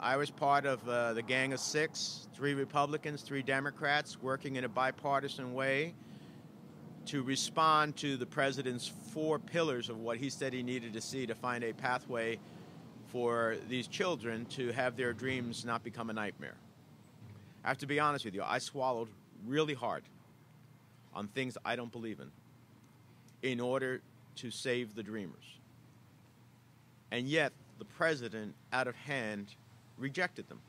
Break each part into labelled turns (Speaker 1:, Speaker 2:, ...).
Speaker 1: I was part of the Gang of Six, 3 Republicans, 3 Democrats, working in a bipartisan way to respond to the president's 4 pillars of what he said he needed to see to find a pathway for these children to have their dreams not become a nightmare. I have to be honest with you, I swallowed really hard on things I don't believe in order to save the dreamers. And yet, the president, out of hand, rejected them.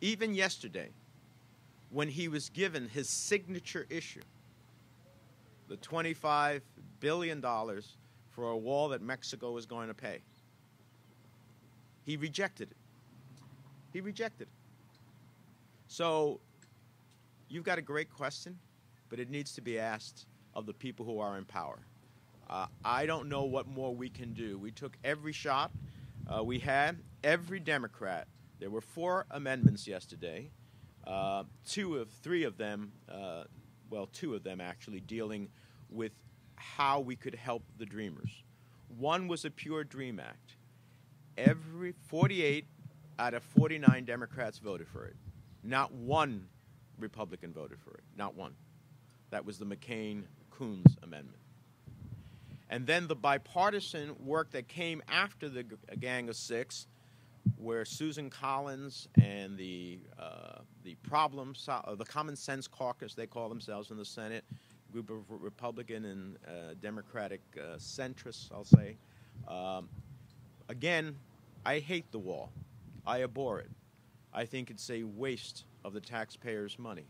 Speaker 1: Even yesterday, when he was given his signature issue, the $25 billion for a wall that Mexico was going to pay, he rejected it. He rejected it. So, you've got a great question, but it needs to be asked of the people who are in power. I don't know what more we can do. We took every shot we had. Every Democrat. There were 4 amendments yesterday. 3 of them, well, 2 of them actually dealing with how we could help the dreamers. One was a pure Dream Act. 48 out of 49 Democrats voted for it. Not one Republican voted for it. Not one. That was the McCain-Coons amendment. And then the bipartisan work that came after the Gang of Six, where Susan Collins and the Common Sense Caucus, they call themselves in the Senate, a group of Republican and Democratic centrists, I'll say. Again, I hate the wall. I abhor it. I think it's a waste of the taxpayers' money.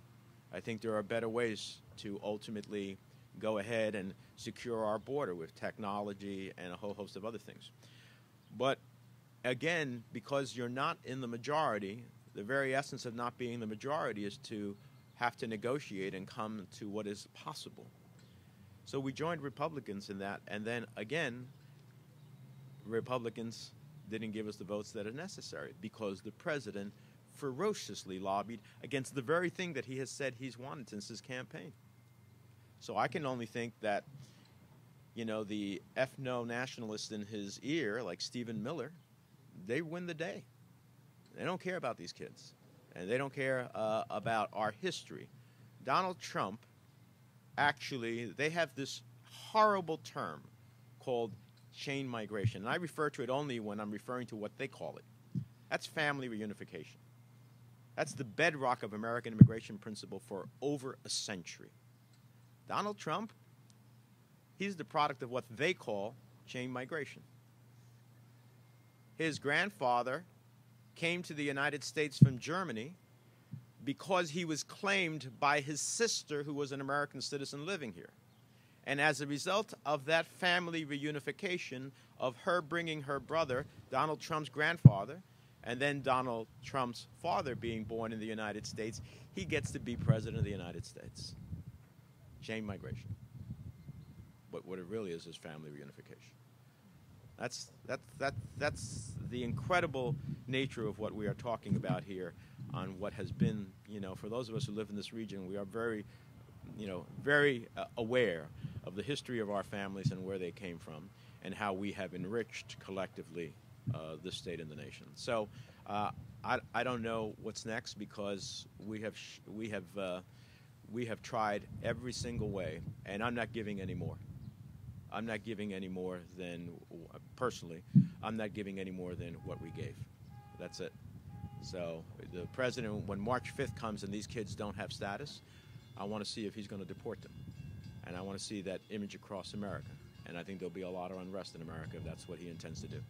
Speaker 1: I think there are better ways to ultimately go ahead and secure our border with technology and a whole host of other things. But again, because you're not in the majority, the very essence of not being the majority is to have to negotiate and come to what is possible. So we joined Republicans in that, and then again, Republicans didn't give us the votes that are necessary because the president ferociously lobbied against the very thing that he has said he's wanted since his campaign. So I can only think that, you know, the ethno nationalists in his ear, like Stephen Miller, they win the day. They don't care about these kids, and they don't care about our history. Donald Trump, actually, they have this horrible term called chain migration, and I refer to it only when I'm referring to what they call it. That's family reunification. That's the bedrock of American immigration principle for over a century. Donald Trump, he's the product of what they call chain migration. His grandfather came to the United States from Germany because he was claimed by his sister, who was an American citizen living here. And as a result of that family reunification, of her bringing her brother, Donald Trump's grandfather, and then Donald Trump's father being born in the United States, he gets to be president of the United States. Chain migration. But what it really is family reunification. That's the incredible nature of what we are talking about here on what has been, you know, for those of us who live in this region, we are very, you know, very aware of the history of our families and where they came from and how we have enriched collectively this state and the nation. So I don't know what's next because we have tried every single way, and I'm not giving any more. I'm not giving any more than, personally, I'm not giving any more than what we gave. That's it. So the president, when March 5th comes and these kids don't have status, I want to see if he's going to deport them. And I want to see that image across America. And I think there'll be a lot of unrest in America if that's what he intends to do.